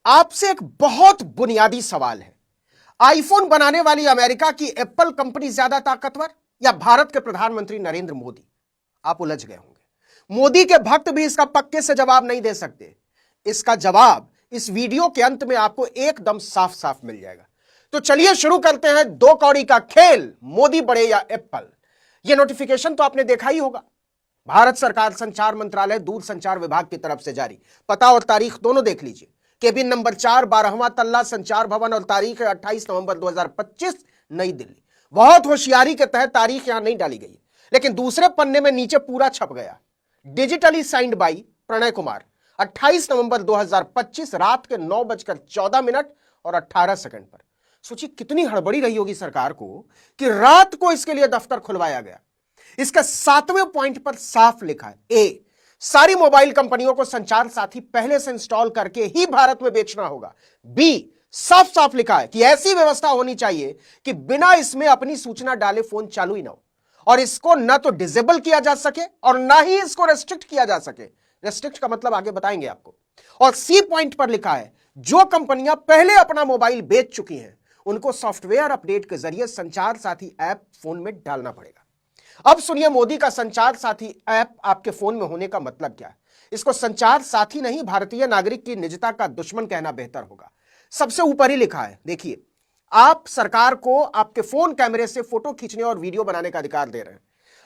आपसे एक बहुत बुनियादी सवाल है। आईफोन बनाने वाली अमेरिका की एप्पल कंपनी ज्यादा ताकतवर या भारत के प्रधानमंत्री नरेंद्र मोदी? आप उलझ गए होंगे। मोदी के भक्त भी इसका पक्के से जवाब नहीं दे सकते। इसका जवाब इस वीडियो के अंत में आपको एकदम साफ साफ मिल जाएगा। तो चलिए शुरू करते हैं दो कौड़ी का खेल, मोदी बड़े या एप्पल। यह नोटिफिकेशन तो आपने देखा ही होगा। भारत सरकार संचार मंत्रालय दूरसंचार विभाग की तरफ से जारी। पता और तारीख दोनों देख लीजिए। केबिन नंबर 4, 12वां तल्ला, संचार भवन, और तारीख है 28 नवंबर 2025, नई दिल्ली। बहुत होशियारी के तहत तारीख यहां नहीं डाली गई, लेकिन दूसरे पन्ने में नीचे पूरा छप गया। Digitally signed by Pranay Kumar, 28 नवंबर 2025 रात के 9:14 और 18 सेकंड पर। सोचिए कितनी हड़बड़ी रही होगी सरकार को कि रात को इसके लिए दफ्तर खुलवाया गया। इसका 7वें पॉइंट पर साफ लिखा है, ए, सारी मोबाइल कंपनियों को संचार साथी पहले से इंस्टॉल करके ही भारत में बेचना होगा। बी, साफ साफ लिखा है कि ऐसी व्यवस्था होनी चाहिए कि बिना इसमें अपनी सूचना डाले फोन चालू ही ना हो, और इसको ना तो डिसेबल किया जा सके और ना ही इसको रेस्ट्रिक्ट किया जा सके। रेस्ट्रिक्ट का मतलब आगे बताएंगे आपको। और सी पॉइंट पर लिखा है, जो कंपनियां पहले अपना मोबाइल बेच चुकी हैं उनको सॉफ्टवेयर अपडेट के जरिए संचार साथी ऐप फोन में डालना पड़ेगा। अब सुनिए मोदी का संचार साथी ऐप आपके फोन में होने का मतलब क्या है। इसको संचार साथी नहीं, भारतीय नागरिक की निजता का दुश्मन कहना बेहतर होगा। सबसे ऊपर ही लिखा है, देखिए, आप सरकार को आपके फोन कैमरे से फोटो खींचने और वीडियो बनाने का अधिकार दे रहे हैं।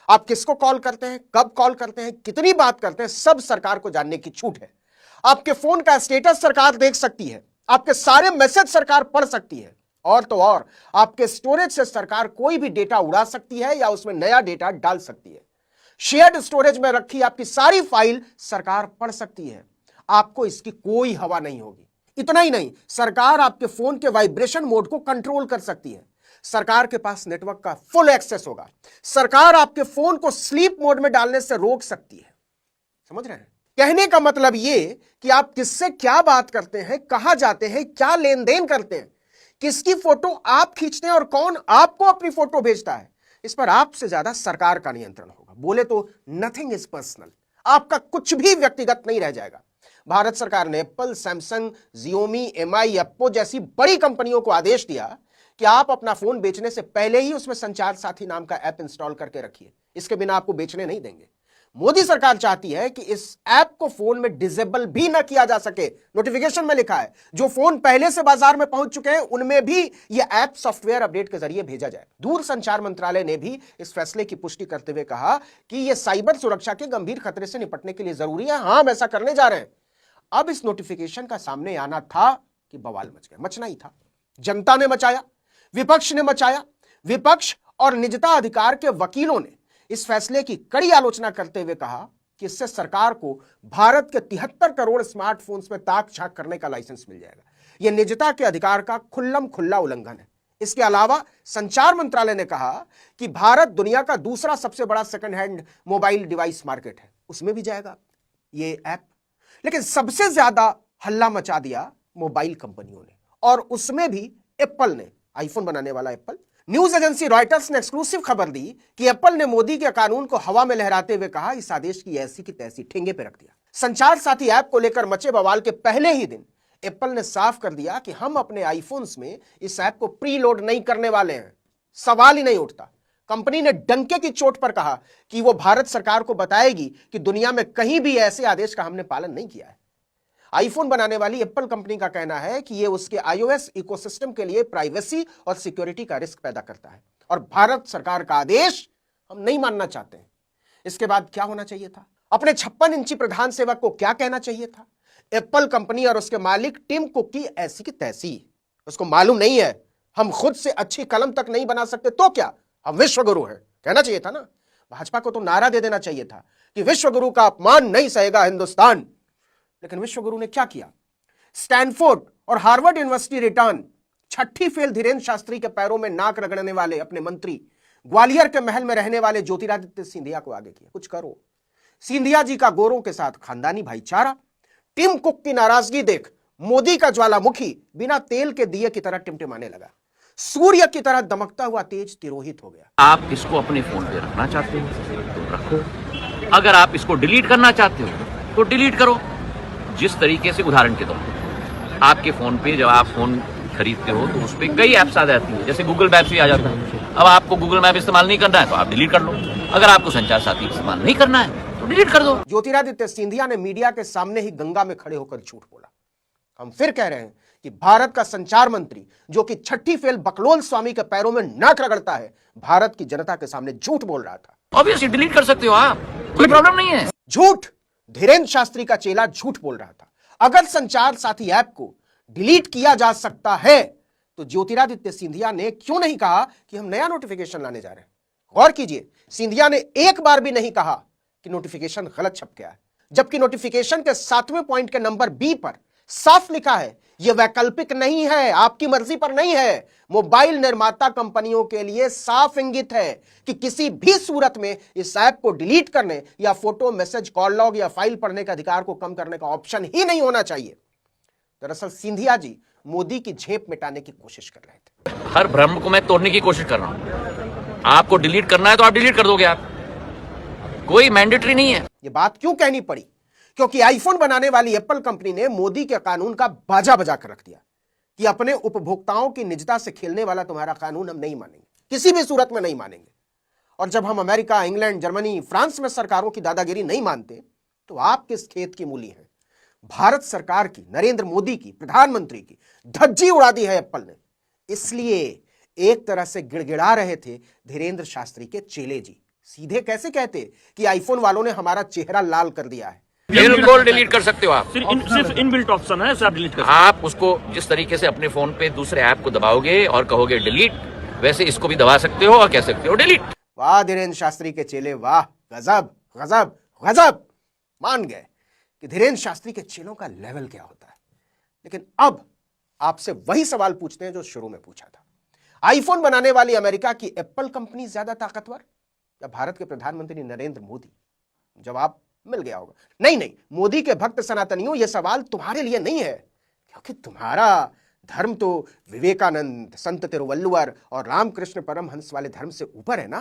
आप किसको कॉल करते हैं, कब कॉल करते हैं, कितनी बात करते हैं, सब सरकार को जानने की छूट है। आपके फोन का स्टेटस सरकार देख सकती है, आपके सारे मैसेज सरकार पढ़ सकती है, और तो और आपके स्टोरेज से सरकार कोई भी डेटा उड़ा सकती है या उसमें नया डेटा डाल सकती है। शेयर्ड स्टोरेज में रखी आपकी सारी फाइल सरकार पढ़ सकती है। आपको इसकी कोई हवा नहीं होगी। इतना ही नहीं, सरकार आपके फोन के वाइब्रेशन मोड को कंट्रोल कर सकती है। सरकार के पास नेटवर्क का फुल एक्सेस होगा। सरकार आपके फोन को स्लीप मोड में डालने से रोक सकती है। समझ रहे हैं? कहने का मतलब यह कि आप किससे क्या बात करते हैं, कहां जाते हैं, क्या लेन देन करते हैं, किसकी फोटो आप खींचते हैं और कौन आपको अपनी फोटो भेजता है, इस पर आपसे ज्यादा सरकार का नियंत्रण होगा। बोले तो नथिंग इज पर्सनल। आपका कुछ भी व्यक्तिगत नहीं रह जाएगा। भारत सरकार ने एप्पल, सैमसंग, जियोमी, एमआई, एप्पो जैसी बड़ी कंपनियों को आदेश दिया कि आप अपना फोन बेचने से पहले ही उसमें संचार साथी नाम का ऐप इंस्टॉल करके रखिए। इसके बिना आपको बेचने नहीं देंगे। मोदी सरकार चाहती है कि इस ऐप को फोन में डिसेबल भी ना किया जा सके। नोटिफिकेशन में लिखा है, जो फोन पहले से बाजार में पहुंच चुके हैं उनमें भी यह ऐप सॉफ्टवेयर अपडेट के जरिए भेजा जाए। दूरसंचार मंत्रालय ने भी इस फैसले की पुष्टि करते हुए कहा कि यह साइबर सुरक्षा के गंभीर खतरे से निपटने के लिए जरूरी है। हां, हम ऐसा करने जा रहे हैं। अब इस नोटिफिकेशन का सामने आना था कि बवाल मच गया। मचना ही था। जनता ने मचाया, विपक्ष ने मचाया। विपक्ष और निजता अधिकार के वकीलों ने इस फैसले की कड़ी आलोचना करते हुए कहा कि इससे सरकार को भारत के 73 करोड़ स्मार्टफोन्स में ताक झांक करने का लाइसेंस मिल जाएगा। यह निजता के अधिकार का खुल्लम खुल्ला उल्लंघन है। इसके अलावा संचार मंत्रालय ने कहा कि भारत दुनिया का दूसरा सबसे बड़ा second hand mobile device market है, उसमें भी जाएगा ये ऐप। लेकिन सबसे ज्यादा हल्ला मचा दिया मोबाइल कंपनियों ने, और उसमें भी एप्पल ने, आईफोन बनाने वाला एप्पल। न्यूज एजेंसी रॉयटर्स ने एक्सक्लूसिव खबर दी कि एप्पल ने मोदी के कानून को हवा में लहराते हुए कहा, इस आदेश की ऐसी की तैसी ठेंगे पे रख दिया। संचार साथी ऐप को लेकर मचे बवाल के पहले ही दिन एप्पल ने साफ कर दिया कि हम अपने आईफोन्स में इस ऐप को प्रीलोड नहीं करने वाले हैं। सवाल ही नहीं उठता। कंपनी ने डंके की चोट पर कहा कि वो भारत सरकार को बताएगी कि दुनिया में कहीं भी ऐसे आदेश का हमने पालन नहीं किया है। आईफोन बनाने वाली एप्पल कंपनी का कहना है कि यह उसके iOS इकोसिस्टम के लिए प्राइवेसी और सिक्योरिटी का रिस्क पैदा करता है, और भारत सरकार का आदेश हम नहीं मानना चाहते हैं। इसके बाद क्या होना चाहिए था? अपने 56 इंची प्रधान सेवक को क्या कहना चाहिए था? एप्पल कंपनी और उसके मालिक टिम कुक की ऐसी की तैसी। उसको मालूम नहीं है हम खुद से अच्छी कलम तक नहीं बना सकते तो क्या, हम विश्व गुरु हैं, कहना चाहिए था ना। भाजपा को तो नारा दे देना चाहिए था कि विश्व गुरु का अपमान नहीं सहेगा हिंदुस्तान। लेकिन विश्वगुरु ने क्या किया? स्टैनफोर्ड और हार्वर्ड यूनिवर्सिटी रिटर्न, छठी फेल धीरेन्द्र शास्त्री के पैरों में नाक रगड़ने वाले अपने मंत्री, ग्वालियर के महल में रहने वाले ज्योतिरादित्य सिंधिया को आगे किया। कुछ करो। सिंधिया जी का गोरों के साथ खानदानी भाईचारा। टिम कुक की नाराजगी देख मोदी का ज्वालामुखी बिना तेल के दिए की तरह टिमटिमाने लगा। सूर्य की तरह दमकता हुआ तेज तिरोहित हो गया। आप इसको अपने फोन पे रखना चाहते हो तो रखो, अगर आप इसको डिलीट करना चाहते हो तो डिलीट करो। जिस तरीके से, उदाहरण के तौर पर आपके फोन पे जब आप फोन खरीदते हो तो उस पर कई ऐप्स आ जाती है, जैसे गूगल मैप्स भी आ जाता है। अब आपको गूगल मैप इस्तेमाल नहीं करना है तो आप डिलीट कर लो। अगर आपको संचार साथी इस्तेमाल नहीं करना है तो डिलीट कर दो। ज्योतिरादित्य सिंधिया ने मीडिया के सामने ही गंगा में खड़े होकर झूठ बोला। हम फिर कह रहे हैं कि भारत का संचार मंत्री, जो कि छठी फेल बकलोल स्वामी के पैरों में नाक रगड़ता है, भारत की जनता के सामने झूठ बोल रहा था। ऑब्वियसली डिलीट कर सकते हो आप, कोई प्रॉब्लम नहीं है। झूठ। धीरेन्द्र शास्त्री का चेला झूठ बोल रहा था। अगर संचार साथी ऐप को डिलीट किया जा सकता है तो ज्योतिरादित्य सिंधिया ने क्यों नहीं कहा कि हम नया नोटिफिकेशन लाने जा रहे हैं? गौर कीजिए, सिंधिया ने एक बार भी नहीं कहा कि नोटिफिकेशन गलत छप गया है, जबकि नोटिफिकेशन के 7वें पॉइंट के नंबर बी पर साफ लिखा है यह वैकल्पिक नहीं है, आपकी मर्जी पर नहीं है। मोबाइल निर्माता कंपनियों के लिए साफ इंगित है कि किसी भी सूरत में इस ऐप को डिलीट करने या फोटो, मैसेज, कॉल लॉग या फाइल पढ़ने के अधिकार को कम करने का ऑप्शन ही नहीं होना चाहिए। दरअसल सिंधिया जी मोदी की झेप मिटाने की कोशिश कर रहे थे। हर भ्रम को मैं तोड़ने की कोशिश कर रहा हूं। आपको डिलीट करना है तो आप डिलीट कर दोगे, आप, कोई मैंडेटरी नहीं है। ये बात क्यों कहनी पड़ी? क्योंकि आईफोन बनाने वाली एप्पल कंपनी ने मोदी के कानून का बाजा बजा कर रख दिया कि अपने उपभोक्ताओं की निजता से खेलने वाला तुम्हारा कानून हम नहीं मानेंगे, किसी भी सूरत में नहीं मानेंगे। और जब हम अमेरिका, इंग्लैंड, जर्मनी, फ्रांस में सरकारों की दादागिरी नहीं मानते तो आप किस खेत की मूली हैं? भारत सरकार की, नरेंद्र मोदी की, प्रधानमंत्री की धज्जी उड़ा दी है एप्पल ने। इसलिए एक तरह से गिड़गिड़ा रहे थे धीरेन्द्र शास्त्री के चेले जी। सीधे कैसे कहते कि आईफोन वालों ने हमारा चेहरा लाल कर दिया है। बिल्कुल डिलीट कर सकते हो आप। सिर्फ इनबिल्ट ऑप्शन है, आप डिलीट कर सकते आप उसको जिस तरीके से अपने फोन पे दूसरे ऐप को दबाओगे और कहोगे डिलीट, वैसे इसको भी दबा सकते हो और कह सकते हो डिलीट। वाह धीरेन्द्र शास्त्री के चेले, वाह, गजब गजब गजब। मान गए कि धीरेन्द्र शास्त्री के चेलों का लेवल क्या होता है। लेकिन अब आपसे वही सवाल पूछते हैं जो शुरू में पूछा था। आईफोन बनाने वाली अमेरिका की एप्पल कंपनी ज्यादा ताकतवर या भारत के प्रधानमंत्री नरेंद्र मोदी? जवाब मिल गया होगा। नहीं नहीं, मोदी के भक्त सनातनियों, यह सवाल तुम्हारे लिए नहीं है, क्योंकि तुम्हारा धर्म तो विवेकानंद, संत तिरुवल्लुवर और रामकृष्ण परमहंस वाले धर्म से ऊपर है ना।